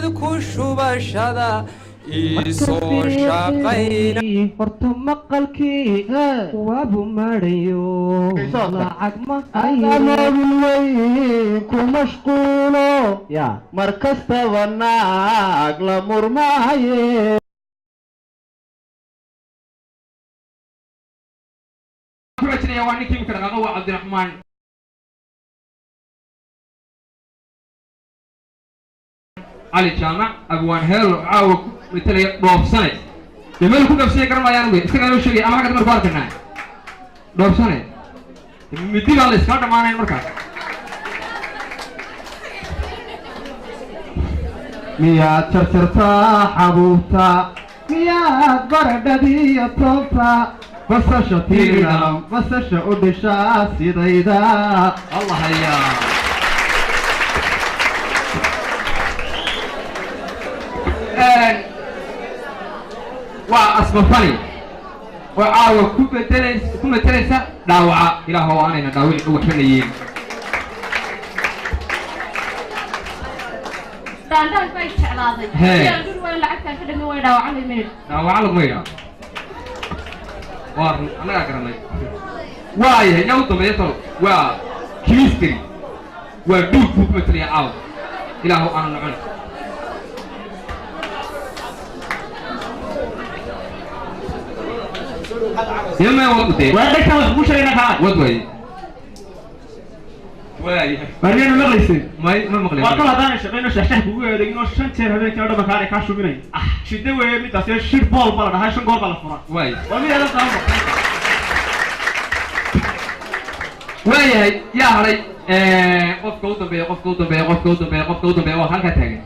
كشبشدا إيسو شاقينا فرتم قلكي وابو مريو لعق ما أنا بالويك ومشغولو يا مركز توناك لمر معي يا واني كيف كذا قوى عبد الرحمن علي جامع أبوان هيل عاوك مثل دوب سنة يمل كل نفسي كرم يا نبي استكمل شيء أنا كده مربار كنا دوب سنة مثل على سكات ما نين مركا ميا ترترتا حبوتا ميا برددي طوفا بس شتينا بس شؤدشا سيديدا الله هيا وأصبحني وعاو كم تلسة داوعة إلى هو أنا داوي وحنيين دان باي شعلاضي يا دور وين لعبتها كده من وين داوعة الميل داوعة الميل وار أنا أكرمني وايه يوم تميتوا وكيستري ودوك مثلي عاو إلى هو أنا نعم يوم وقتي وعندك كم مش هنا كان وضوي وايه مرينا مغلسين ما مغلي وكل هذا شغلنا شحشح بقول إنه شن تير هذا كده مكانه كاشو مني شدة وين متأثر شير بول بلا ده شن جول بلا فرا وايه ومين هذا كلام وايه يا هري قف كوتو بيه وهالك تاني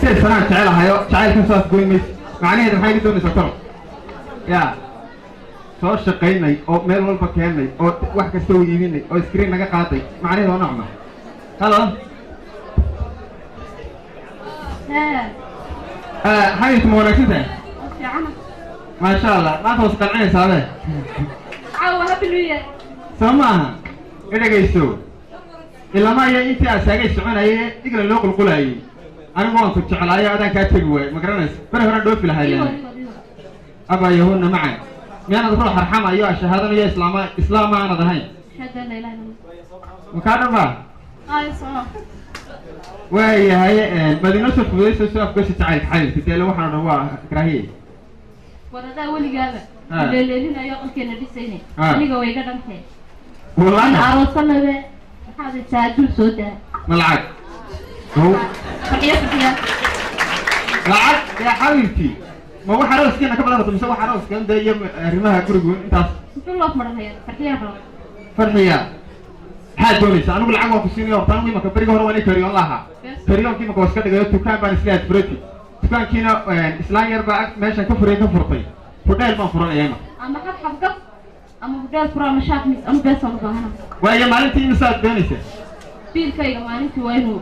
سير سنة تعال هايو تعال كم ساعة تقول ميس معناه هذا حاجة دون سكر يا soo shaqaynay oo meel walba keenay oo wax kasta u iibinay oo screen naga qaaday macnaheedu waa nacma halo هاي اسمه كده ما شاء الله ما توصل عين صابه عاوها بالوية سماها إذا جيسو إلا ما هي أنت أساعي سمعنا هي تقول اللوق القلاي أنا ما أنت على أي أذان كاتبوا ما كرناس فرح ردوا في الحياة أبا يهون معي ميانا تروح أرحمة أيها الشهادة يا إسلام أنا ذهين شهادة لا إله إلا الله مكانه ما صلاة وهي هي مدينة الفلوس سوف كوش تعال حال تتلو وحنا هو كراهية وردا ولي قال الليلين يقول كنا بسيني اللي قوي قدام كي والله أنا أرسلنا به هذا ساعدون سودا ملعب هو فرحية لعب يا حبيبتي ما هو حراس كنا كبر أنا مسوي حراس كان ده يوم رماها كرجون أنت كله مرة هي فرحية فرحية هاد دونيس أنا أقول عقوة في السنة وطني ما كبري جوهر واني كريون لها كريون كي ما كوسكت جاي تكان بان إسلام بريتي تكان كنا إسلام يربع ماشي كفر كفرتي فدال ما فرنا ياما أما كم حفظ أما بدال فرا مشاك مس أما بس أما هنا ويا مالتي مسات دونيس بيل كي مالتي وينه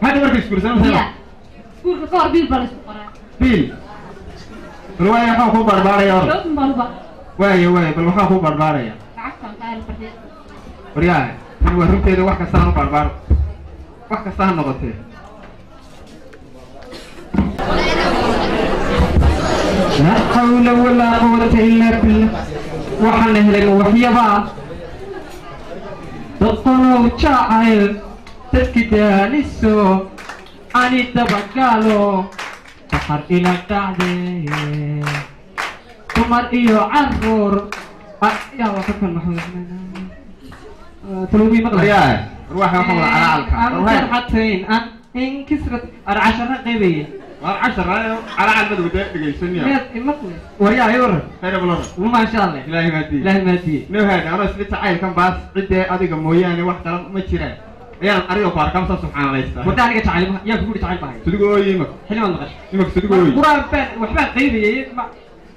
هذا مركز كورسان مثلا كور كور بيل بلس كورا بيل الوايا حاكو بربارة يا رب شوف مالبا وايا بل حاكو بربارة يا عكسا كان فرحية ورياه أنا ورمت إذا واحد كسرنا بربار واحد كسرنا نقطة لا حول ولا قوة إلا بالله وحنا هلا وحيا بعض تطلعوا شاعر تسكت للسوق أني تبقالو تحر إلى القعدة تمر إيو عرور يا وقت المحمود تلوبي مغلق يا روح يا خبر على عالك روح حتين إن كسرت 10 قيبية 10 على عالمد بدأ سنيا ويا يور خير بلور وما شاء الله لا مادي نو هذا أنا سمعت عيل كم باس عدة أديك موياني واحد ما تشري يا أريو بار كم سبحان الله يستاهل وداني كتعلم يا بقول تعلم باي تدقوا يمك حلو النقاش يمك تدقوا قرآن بين وحبان قيبية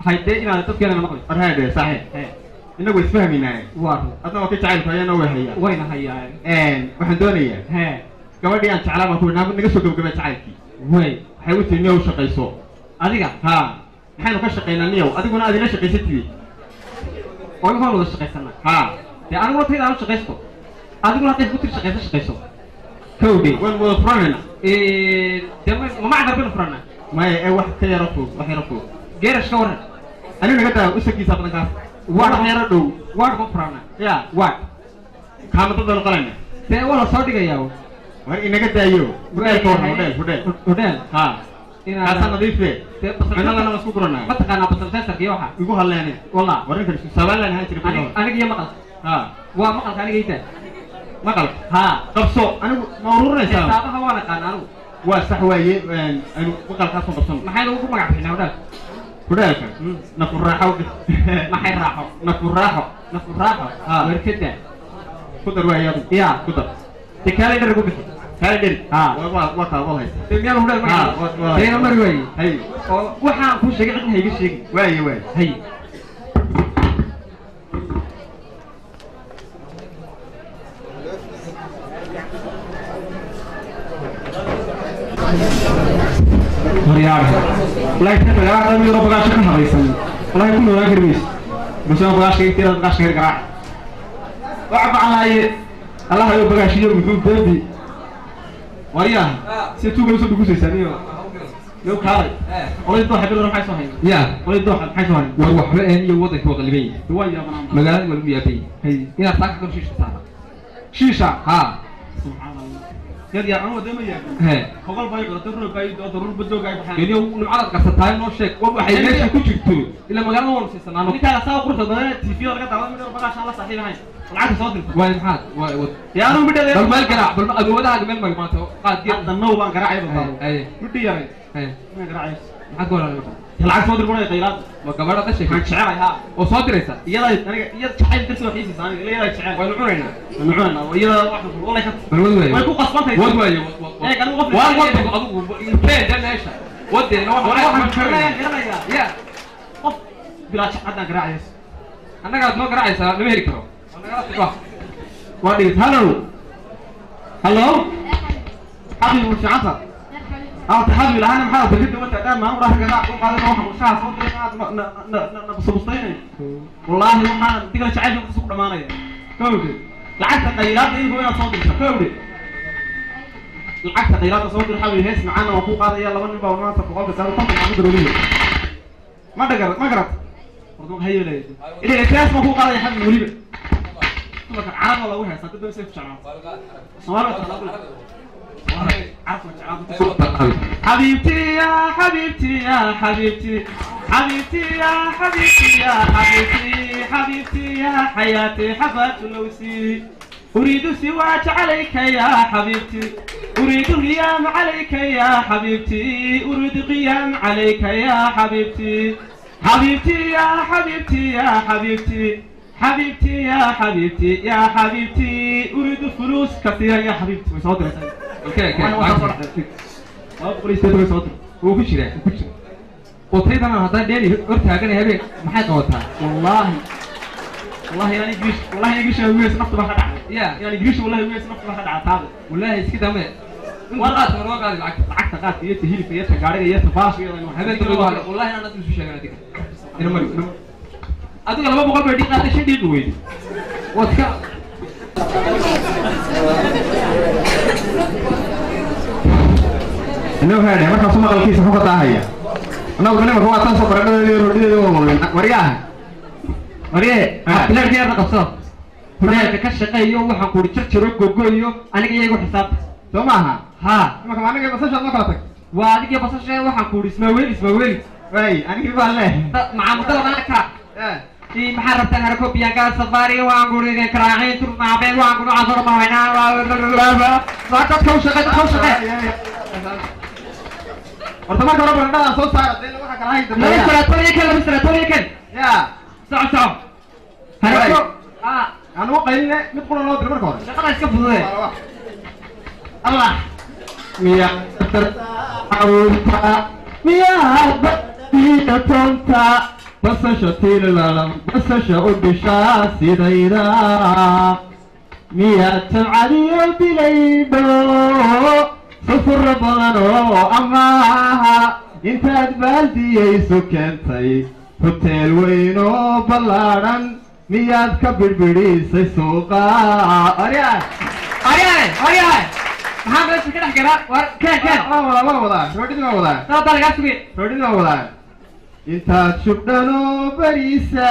هايدي إن تذكر أنا مقول هذا صحيح إنه بس فهمينا وارد أنا وقت تعرف هيا نوع هيا وين هيا وحدونية ها كمان دي أنت علامة كنا نقصد كم تعرفي وين حيوت النيو شقيسو أديك ها حين كشقينا النيو أديك أنا أدينا شقيستي وين هو اللي شقيسنا ها ده أنا وقت هذا شقيستو أديك أنا تفوت شقيسو كودي وين وفرنا دم ما معنا بين فرنا ما واحد كيرفو واحد يرفو جيرش كورن أنا نقدر أسكي سابنا كاف واحد يردو واحد فرنا يا واحد كم تقدر قلنا ده ولا صوتي جايو وين نقدر يو بدل كور بدل ها كاسان نضيف به أنا لا مسكورنا ما تقنا بس السنسر كيوها يقول هلا والله وريك سوالنا هاي تري أنا جي مقل ها ومقل كان جيته مقل ها قبصو أنا مورور نسا هذا هو أنا كان أنا وسحوي أنا مقل كاسون قبصون ما حيلو كم قاعد هنا وده بدل نفر راحة ما حيل راحوا نفر راحة نفر راحوا وركده كدر ويا يا كدر تكالي درجو بس كان دير ها وقع والله تميال هو ده ما هي نمر وين هي waxaan ku sheegay in hayga sheegay واي hay مريان والله تبغى لا تمي ربع عشان كان هايسن والله يكون ولا كرميس بس انا بغاش كثير بغاش غير قراع وعب على الله يو بغاش يو مفهوم دبي مريان سيتو بس دغوسي سنيو لو كاري والله يدو حبل روح حيسو هين يا والله يدو حيسو هين وwaxba aan iyo wadanka waqalibay ويا بنام magaalada wal miyatay هي ina taaka kan shiisha saara شيشه ha سبحان الله يا عمو دم يا he هقول باي قرطر باي ضرور بدو قاعد بحال inuu nimcada qarsataa noo sheeg waxay meesha ku jirto ila magaalada wal siisanaano ninka la soo qurto badan TV laga daawan mid baqash Allah saaxiib ahayn lacag soo dirta way maxaad way يا أنا بدي bal meel garaac bal adoodahaaga meel magmaato qaad geed هذا النوبة قرعي بالضبط ay بدي يا ريت ay ما قرعي maxaad goolaa العكس صدر بنا قيلات ma gabadha ka كان sheekay شعري ها oo soo diraysa يلا أنا يلا شعري درس وحيسي ثاني يلا شعري waynu cunayna نعونا ويلا واحد والله كت bal wad waayo ويكون قصبان wad waayo إيه كانوا غفل waan wadku adigu intee da meesha wadeena واحد كرنا ya يا قف بلا شعرنا قرعي annaga aad noo garaacaysaa lama heli karo وادي هلو هلو حبيبي مش عصر تحبي لها انا محاول بجد وانت قاعد معاه راح قاعد قال انا واحد وشاف صوت قاعد بصبصتين والله ما تقدر تعيش في سوق ضمانيه كودي لعكت قيلات ايه وين صوت كودي لعكت قيلات صوت حاول يهس معانا وفوق هذا يلا من بقى وناس فوق بس انا طبعا ما ادري ما قرأت برضو هي ولا ايه الكلاس ما فوق هذا يا حبيبي وليبه ما كان عارف والله وين صدق بس في شعره صورت حبيبتي يا حبيبتي يا حبيبتي حبيبتي يا حبيبتي يا حبيبتي حبيبتي يا حياتي حفات لوسي أريد سواك عليك يا حبيبتي أريد القيام عليك يا حبيبتي أريد قيام عليك يا حبيبتي حبيبتي يا حبيبتي يا حبيبتي حبيبتي يا حبيبتي يا حبيبتي أريد فلوس كثيرة يا حبيبتي وصوتي okay wuu ku jiraa qotaydan haddaan dheeli hor taagan habeen maxay qabataa والله يعني جيش والله يعني جيش ويس نفط ما خدع ya يعني جيش والله ويس نفط ما خدع هذا wallaahi iska dame والله ما قال lacagta qaad iyo hilibka iyo gaariga iyo tafaas iyo habeen dambe wallaahi aan isu sheegan adiga ina mari adiga 200 bay dhiqaatay 5 dhiiq weeydi wadka إنه هذا ما كان سمع الكيس فوق تاهية أنا أقول لهم هو أتصل برا ودي ورياه وريه لا diyaar qabso huraalka ka shaqeeyo waxaan ku jirjiro gogoyo aniga iyagu xisaab سمعها ha ما كمان أنا بس أشوف ما كاتك waa adiga basashay waxaan ku ismaaweeli واي أنا كيف بالله macaamudada maanka maxaa rabtaan harko biyaanka safari waan guriga karaacin tur maabeen waan ku casar maayna saakad ka shaqeey horta marka hore barandhada soo saara dee waxa kala hayda laba sanatoriikan ya soco harko aan u qaylina mid qura loo diro marka hore shaqada iska fudude allah miya awta miya badina tonta basasha tilalam basasha udisha sidayda miya tabcadiyo bilaydo sufur badan oo amaaha intaad baaldiyayso keentay hoteel weyn oo ballaadhan miyaad ka birbidhiisay suuqa aryaay maxaa meesha ka dhex galaa war keen waa wadaa roodhidii waa wadaa saa balagaa sugay roodhidii waa wadaa intaad shubdhanoo bariisa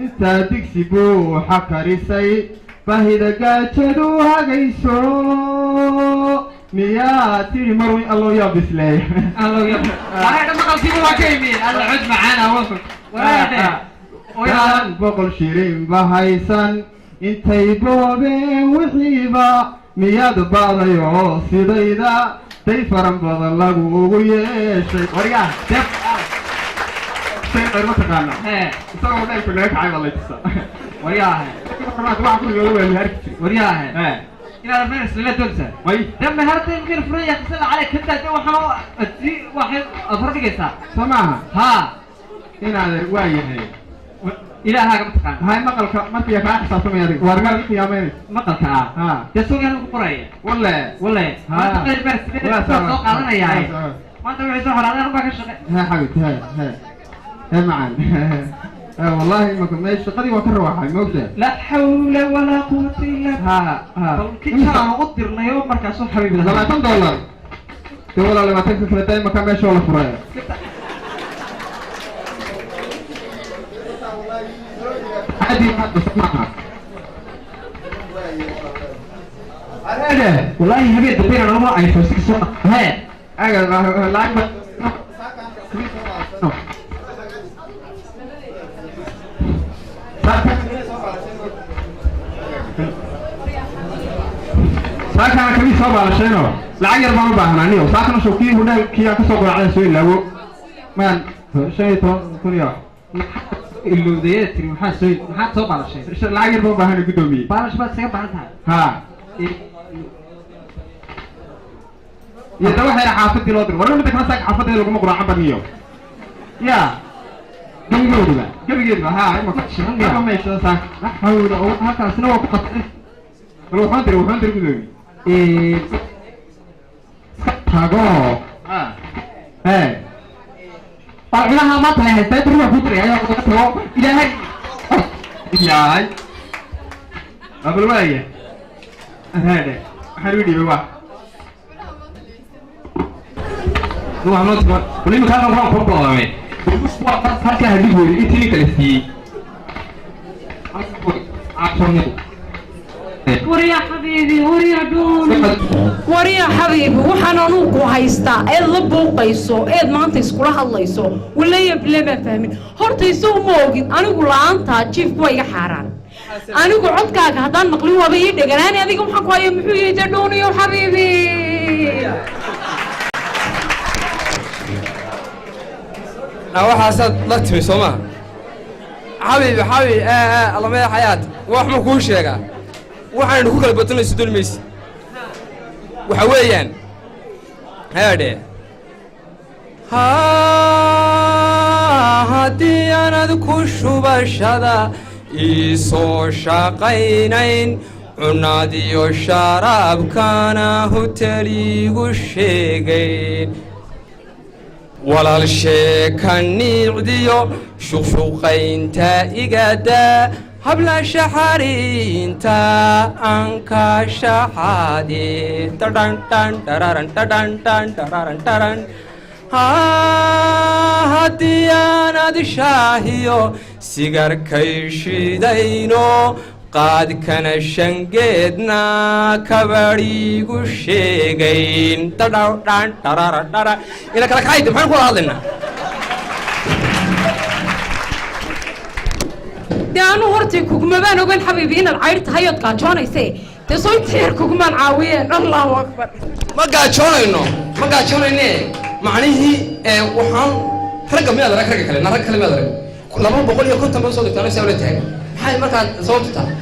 intaad digsi buuxa karisay baahida gaajadu hagayso miyaa tiri marwin allow yaa bisleey allow yaa ana maqalkiiba waa ka yimi alla cud macaana wasu ويان بقول شيرين بهايسان انتي بوبين وحيبا مياد باضيو سيدايدا تيفرن بدل لغو يشي وريا دب سيد ما تقانا سو وداي كلك عاي والله تسا وريا كما واحد كل يوم يهرك وريا الى المنس لا تنسى وي دم هرت يمكن فريق تسال عليك انت وحنا واحد افرق يسا سمعها ها هنا وايه إلهها كم تقان هاي مقلك ما فيها كراح صاصم يا رجل ورجال في يومين مقلك ها تسوي هذا القرية ولا ها تقدر بس لا سوق علينا يا هاي ما انت بعيد على هذا ما كشغل ها حبيبتي ها معا والله ما كنت ماشي قدي وكروح هاي موجودة لا حول ولا قوة إلا ها كيف أنا أقدر يوم مركز حبيبي $7 تقول لما تكتب كلتين ما كان ماشي ولا فرايا عادي حد اسمعها أنا والله هبي تبين أنا ما أعرف بس كسر هاي أجل لاعب ساكن كبير صعب على شيء لعير ما بحناني وساكن شو كي هنا كي أكسر على شيء لا مان شيء كل يوم اللي ذي تري محاسوي محاسوب على شيء لعير ما بحناني قدومي باش بس سيب عنها ها يا دوحة حافظتي لودر ورا بدك نساك حافظتي لو كم قرعة بنيو يا كم جودة كم جودة ها ما كنتش ما ما يشتغل ساك لا حول ولا هكذا سنة وقت روح هندري كذي إيه تاجو ها طلعها ما طلع تدري ما فطري يا أخو إلهي ياي قبل ما يجي هذا حلويني بوا نو عملت ولي مكان ما هو بروبلم بس وقت هكذا هدي إنتي كلستي وريا حبيبي وريا دون وريا حبيبي وحنا نوكو هايستا ايد لبوقيسو ايد maanta iskula hadlayso walaaya bilaba fahmin horta isoo moogin anigu laanta chief way iga xaraan anigu codkaaga hadaan maqlin waba ii dhaganaan adiga waxaan ku hayo muxuu yahay dooniyo xabiibi waxaasad la timi soo ma xabiibi alla maya xayaat wax ma kuu sheegaa waxaanu ku kala badanayso dulmaysi waxa weeyaan haadhe haddii aanad ku shubashada ii soo shaqaynayn cunaadiyo sharaabkana huteligu sheegayn walaal sheeka niicdiyo shuqshuqaynta igadaa habla shaxariinta anka shaxaadi tadhan tan tararan tadhan tan tararan taran haddii aanad shaahiyo sigarkay shidayno qaadkana shangeedna kabadhiigu sheegayn tadhan tararan taran ila kala kaxayda maxaan kula hadlaynaa daanu hortay kugmabaan ogan xabiibi inaad cayr tahay ood gaajoonayse dee soo intiir kugmaan caawiyeen allahu akbar ma gaajoonayne macnihii waxaan ragga miyaad arag ragga kale na rag kale miyaad arag 250 baa soo dhigtaan saa wala tahay maxay markaa sababtu tahay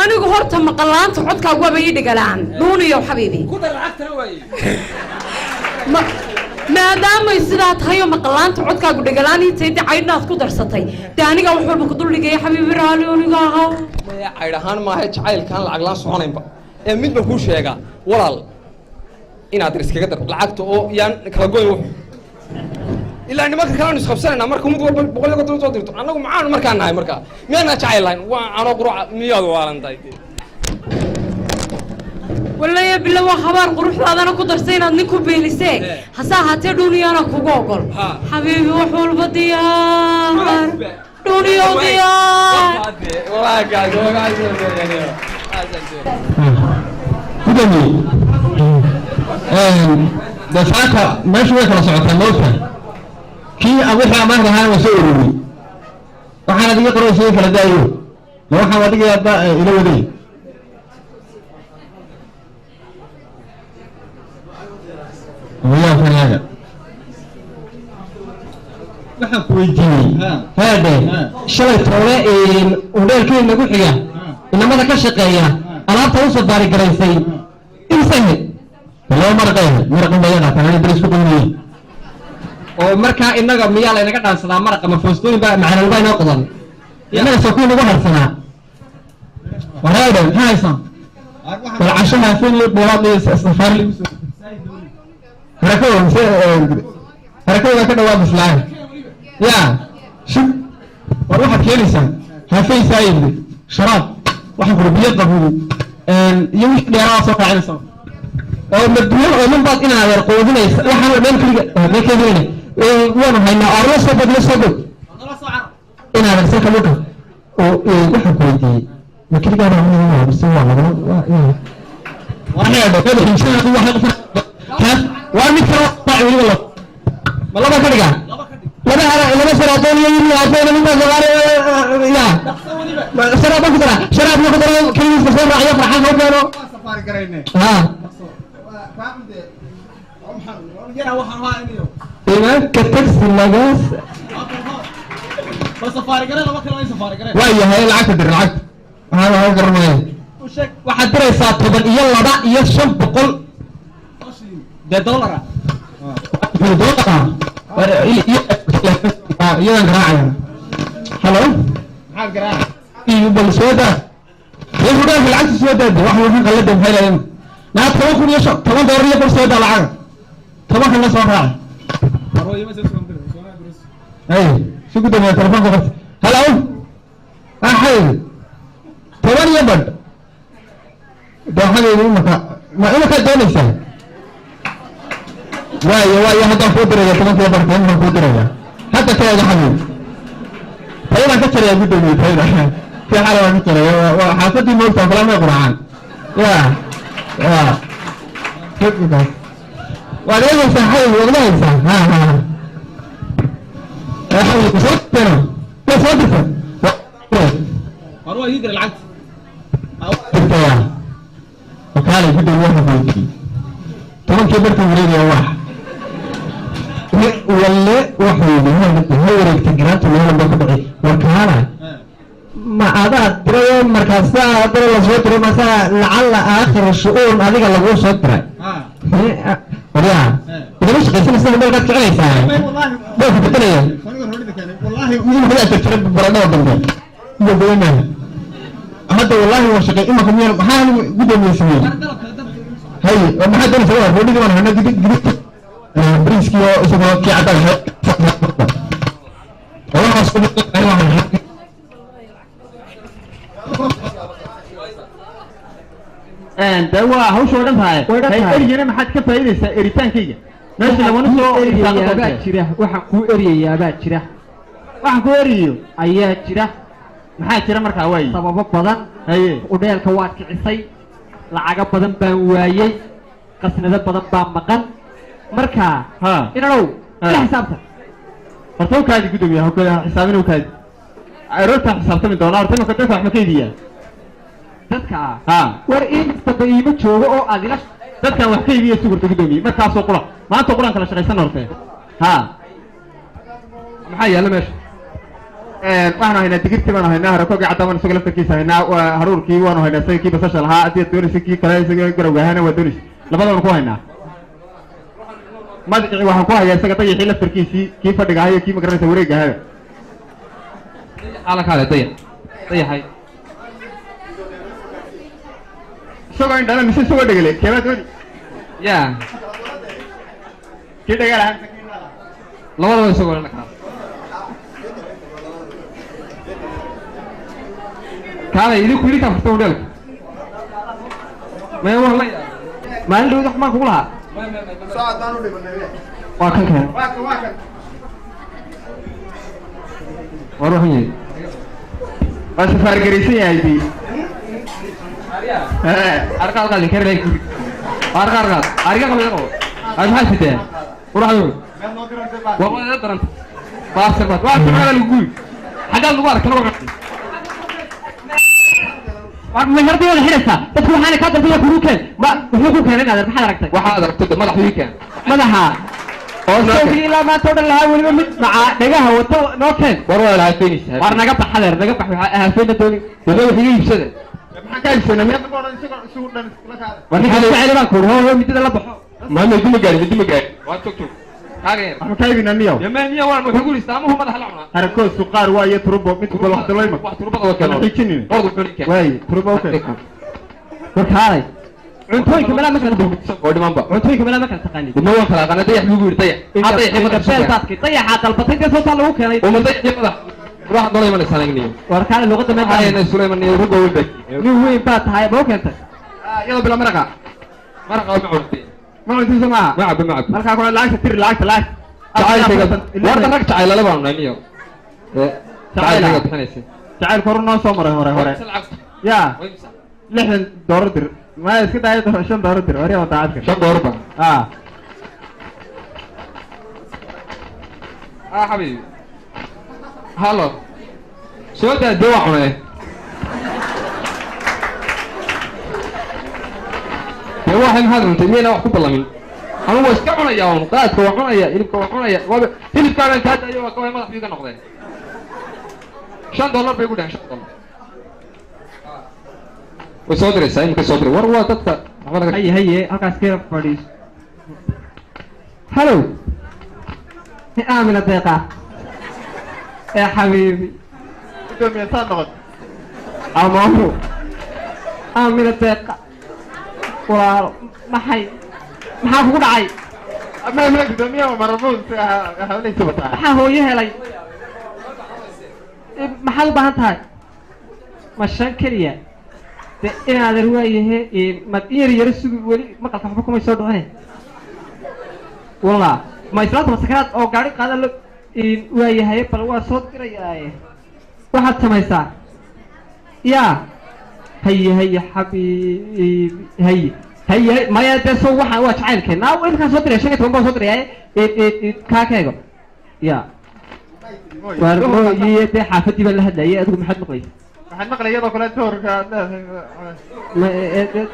anigu horta maqalaanta codkaagu waaba ii dhigalaan duuniyo xabiibi ku dar lacagtana waaye maadaamay sidaa tahay oo maqalaanta codkaagu dhigalaan intay caydhnaad ku darsatay dee aniga wax walba ku duldhigaya xabiibi raali aniga ahaw maya caydh ahaan maaha jacaylkaan lacag laan soconaynba ee mid baan kuu sheegaa walaal inaad iskaga dar lacagta oo yaan kala goyn wuxu ilaa nimanka kaleanu isqabsanaynaa marka mid walba 100 soo dirto annagu maxaanu markaa nahay markaa miyaanaa jacayl lahayn waa anoo quruca miyaad waalantahay والله يا بالله وخبر قروح هذا أنا كنت رسينا نكو بيلسي حساها تدوني أنا كوغول حبيبي وحول بديار دوني وديار والله قاعد gudoomiye dafcaadka meesha way kala socotaa moogta kii wixii amaahda ahaan waa soo ururiyey waxaan adiga qoraysa kala daayo ma waxaan adiga ila waday ويا waxaan ku weydiiyey haade shalay toole udheelkii nagu xiga inamada ka shaqeeya alaabta u soo baari garaysay insahe loo marqeeyo marqamayada tan bariis ku qoyay oo markaa inaga miyaa la inaga dhaansadaa marqa ma foostooyin baa macaan baa inoo qodan inaga soo ku nagu harsanaa waraade haysan wal cashaha fil boorad safar harakooda ka dhawaad islaahay yaa shub war waxaad keenaysaa hafaysaa yidhi sharaab waxaan kula biyo qabuuli iyo wixii dheeraa soo qaacinaysa oo madduwan oo min baad inaad yar qoodinaysa waxaan meel keliga meelkeedina waanu haynaa orla soo bad la soo bad inaad arsa kamuka oo waxaan ku weydiiyey ma keligaa baa mise waa lagala waxay dhaqada xinshada waxay qof waa mid kale baa weliba la ma laba ka dhigaa laba saraatoon iyo yiri aafeena min baa gaar ya sharaab ku dara sharaab ku dara kaliis soo raaciyo farxan oo keeno safar garayne ha faamde yara waxaan waa iniyo ka taxi lagaas safar garay laba kale safar garay waa yahay lacag dir lacag waxaan garanayo waxaad diraysaa 10 iyo 2 iyo 500 $. iyadan garaacaya halo maxaad garaaca iyo bal soo daa iyo hudaalka lacagta soo daada wax waxaan qalada maxay leeyihiin naa $10,000 iyo $10 iyo soo daa lacag 10 kan la soo raac ay si ku damay telefoonka qofka halo ahay 10 iyo bad daaxadeedu ma ka doonaysaa waayo hadda ku diraya 10 iyo bad kan ku diraya hadda kale xanuun tayada ka tiraya gudoomiye tayada في حالة مثلا وحافتي موتى فلا ما يقرعان يا كيف بس ولا ينسى حي ولا ينسى ها يا حبيبي صوتنا يا صوتك هروح يقرا العكس وكالة جدا واحد فيكي طبعا كبرت مريد يا واحد ولا وحيد هو التجارات اللي هو بقى وكالة ما هذا ترى مركز ترى لصوت مثلا لعل آخر الشؤون هذيك اللي هو صوت ترى ولا إذا مش قيسين السنة ما قد تعيش والله ده في الدنيا والله يوم بدأت تشرب برنا وبنجا يقولنا هذا والله هو شقي إما كم يوم حال جدا يسمين هاي ما حد يسوي هو اللي أنا جديد بريسكي وسوى كي عطاه والله أصلا أنا ده هو شو ده هاي أنا ما حد كفاية إريتان كيجا ماشي لو أنا سو أباد شراه وحكو إريا أباد شراه وحكو إريو أيه شراه ما حد شراه مركا واي سبب بدن أيه وديل كواد كعصي لعجب بدن بوايي قصنا بدن بمقن مركا ها إنه لو لا حسابته فرتو كادي قدوم يا هو حسابين وكادي عرفت حسابته من $1 تنو كتفح مكيديا dadka ha war in tabayimo joogo oo adila dadkan wax ka iibiyo suuqta gudoomiye markaas oo qura maanta quraan kala shaqaysan hortay ha maxay yaala meesha waxaan haynaa digirti baan haynaa harakoga cadaan isaga laftarkiisa haynaa haruurkii waan haynaa saykii basasha lahaa adii doonaysa kii kale isaga garawgaahana waa doonaysa labadaba ku haynaa madci waxaan ku hayaa isaga dayixii laftarkiisii kii fadhiga ahaa iyo kii magaranaysa wareega ahaa ala kale dayaxay isagoo indhala mise isagoo dhegale keebaad wadi ya kii dhegala labadaba isagoo la kala kaale idinku idinka farta udheelka mee war la ما عنده يدخل ما كلها ساعة دانو دي بنيه واكن كان واكن وروح يجي بس فارغريسي هاي أركال قال كير ليك أركال قال يقول أنا هاي سيده وروح يقول والله ترى باسر بات واحد ما قال يقول حاجة دوار كانوا ما هردي ولا حرسة بس هو حالك هذا فيها كروكين ما هو كان هذا ما حد ركتك waxaad aragtay madax weekend مدحها وسوي لا ما تقول لها ولا مع دغها وتو نوكين warwaa la hayfeenis warna ka baxadeer naga bax waxa haafeena dooni dadoo xiga iibsada maxaa ka iibsanay meeqa qoran isugu dhan iskula kaada warna ka jecel baan ku hoo midda la baxo ma dima gaari waa tog kaageer waxaan ka iibinaa niyow yamaaniya waan wuxuu guri istaamuhu madax la cunaa harakoo suqaar waa iyo turbo mid kale wax dalay wax turbada waa kale xijinin qordu xulinka way turbo okay warkaalay cuntooyinka meelaha ma kala duwan oo dhimanba cuntooyinka meelaha ma kala taqaanid dima waan kala qana dayax lagu yiri dayax hadda ximada beeltaadki dayaxa dalbatay ka soo taa lagu keenay oo dayax madax ruux dolay ma sanagniyo warkaalay luqada ma ayna Suleyman iyo rugo walba nin weyn baa tahay baa keentay iyada bila maraqa ma curtay ma intii sama macab marka ku lacagta tir lacagta warda rag jacayl la baan naaniyo jacayl bixinaysa jacayl korno soo maray hore ya $6 dir ma iska daayay $5 dir wariyo taadka $5 ba حبيبي هلا شو ده الدواء عمله دواء هم هذا انت مين واحد بالله من انا هو اسكعنا يا ون قادك وعنا يا يلبك وعنا يا يلبك كان انت هذا ايوه كوي ما فيك نقدين $5 بيقول $5 وصدري ساين كصدري وروا تدك هي halkaas ka fadhiis hello آمنة دقيقة يا حبيبي دوم ينسان نقد أمامه آمنة دقيقة ولا ما حي ما هو داعي ما ملك دومية ومرفوض حوالي سبتها ما هو يهلي ما حد بهنتهاي ما شنكرية إن هذا الرواية ما يرسل ولي ما قد حبكم يسودونه والله ما يسرط مسكات أو قاري قادر لك وياي هاي بلوا صوت كرياي واحد سميسا يا هي حبيبي هي ما يدسوا واحد واشعل كنا وين كان صوت ريشة كتبوا صوت رياي كاكيغو يا ورمو يدي حافتي بالله هدايا أدوم محد مقلي محد مقلي يضع كل الدور ما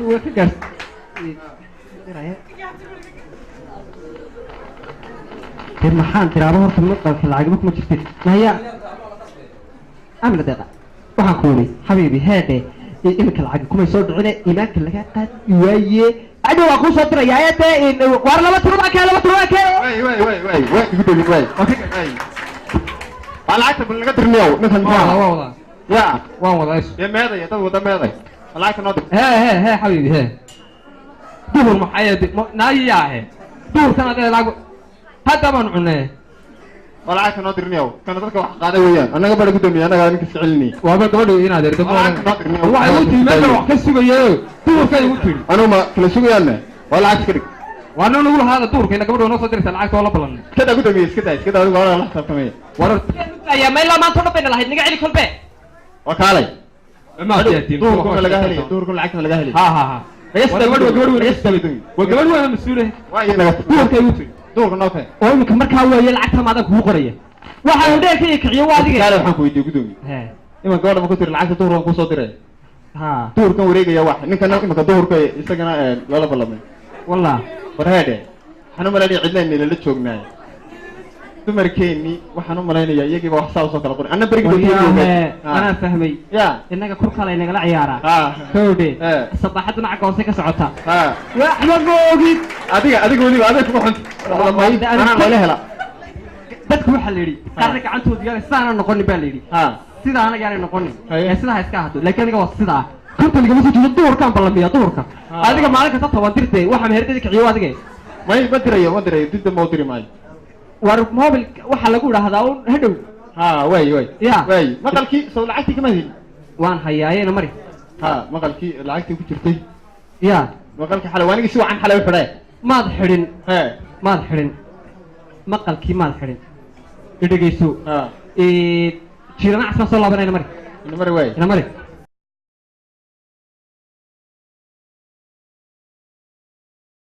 وفكر كيف محان ترى أبغى أرتب نقطة في العجبك ما تشتري ما هي أمل دقيقة وحكوني حبيبي هذا إنك العجب كم يصير عليه إنك اللي قاعد وياه أنا أقول صدر يا إنه وارلا ما تروح كلا ما تروح كلا وي يقول لي وي على عكس من قدر اليوم مثل ما والله يا والله ايش يا ماذا يا تو ده ماذا على عكس ناطق ها حبيبي ها دور محيد نايا ها دور كان هذا لاغو هذا ما نعناه ولا عكس ناطق اليوم كان ذلك قاعد ويان انا قبل قدامي انا قاعد نكسعلني وابا قبل هنا دير هو عيوتي ما روح كسغيو دور كان يوتي انا ما كل سغيانا ولا عكس كده وانا نقول هذا دور كنا قبل نو صدرت العكس ولا بلن كده قدامي كده ولا لا حسابتمي ورت يا ما لا ما تروح بين الله نقعد كل بيت وكالي ما تيتي دوركم اللي قاهلي دوركم العكس اللي قاهلي ها بس وقبل وقبل مسؤوله واي انا دور كان يوتي دورك نوكي oo imika markaa weeye lacagta maada ku qoraya waxa uu dheerkay kiciyo waadiga kale waxaan ku weydiiyay gudoomiye ima gabadha ma ku tiri lacagta duurkan ku soo diray duurkan wareegaya wax ninkan imika duurka isagana lala ballamay wallah warheede waxaan u maleynayaa cidna inay la joognaay dumarkeeni waxaan u maleynayaa iyagiiba wax saa soo kala qoray anna bariga ana fahmay ya inaga kur kale inaga la ciyaara howde sabaxaduna cagoose ka socota waxba googid adiga waliba adiga ku xunta ana wala hela dadku waxa la yiri qarna gacantooda yaala sidaan noqon baa la yiri sida anaga aan noqon sida iska hado laakiin aniga waa sida kunta laga soo jeedo duurkan balamiya duurka adiga maalin kasta toban dirtay waxa mehertay kiciyo adiga may badirayo didda ma diri maayo war mobil waxa lagu raahdaa hadhow way maqalkii soo lacagtii kama helin waan hayaayeen mari maqalkii lacagtii ku jirtay maqalka xalawaniga si wacan xalaw xidhay maad xidhin hee maad xidhin maqalkii maad xidhin idhagayso jiiranac isma soo laabanayna mari ina mari waay ina mari